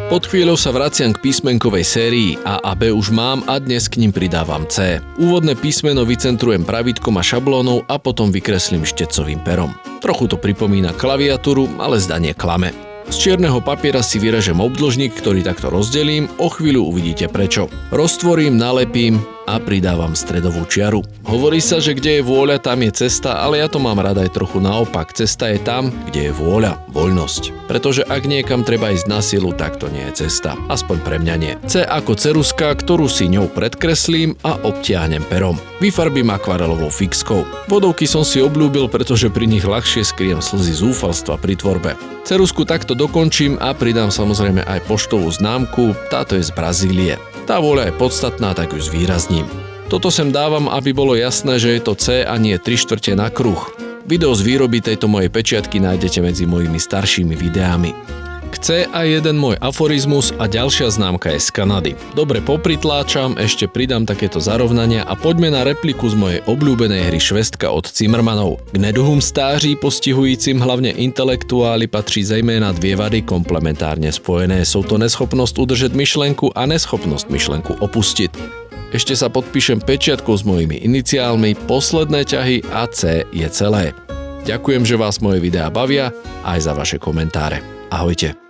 Pod chvíľou sa vraciam k písmenkovej sérii A a B už mám a dnes k ním pridávam C. Úvodné písmeno vycentrujem pravítkom a šablónou a potom vykreslím štecovým perom. Trochu to pripomína klaviatúru, ale zdanie klame. Z čierneho papiera si vyrežem obdĺžnik, ktorý takto rozdelím, o chvíľu uvidíte prečo. Roztvorím, nalepím a pridávam stredovú čiaru. Hovorí sa, že kde je vôľa, tam je cesta, ale ja to mám rada aj trochu naopak. Cesta je tam, kde je vôľa, voľnosť. Pretože ak niekam treba ísť na silu, tak to nie je cesta. Aspoň pre mňa nie. C ako ceruska, ktorú si ňou predkreslím a obtiahnem perom. Vyfarbím akvarelovou fixkou. Vodovky som si obľúbil, pretože pri nich ľahšie skriem slzy zúfalstva pri tvorbe. Cerusku takto dokončím a pridám samozrejme aj poštovú známku, táto je z Brazílie. Tá vôľa je podstatná, tak ju zvýrazním. Toto sem dávam, aby bolo jasné, že je to C a nie 3/4 na kruh. Video z výroby tejto mojej pečiatky nájdete medzi mojimi staršími videami. K C a jeden môj aforizmus a ďalšia známka je z Kanady. Dobre popritláčam, ešte pridám takéto zarovnania a poďme na repliku z mojej obľúbenej hry Švestka od Zimmermanov. K neduhom stáří postihujícim hlavne intelektuáli patrí zejména dvě vady komplementárne spojené. Sú to neschopnosť udržet myšlenku a neschopnosť myšlenku opustiť. Ešte sa podpíšem pečiatkou s mojimi iniciálmi, posledné ťahy a C je celé. Ďakujem, že vás moje videá bavia aj za vaše komentáre. Ahojte.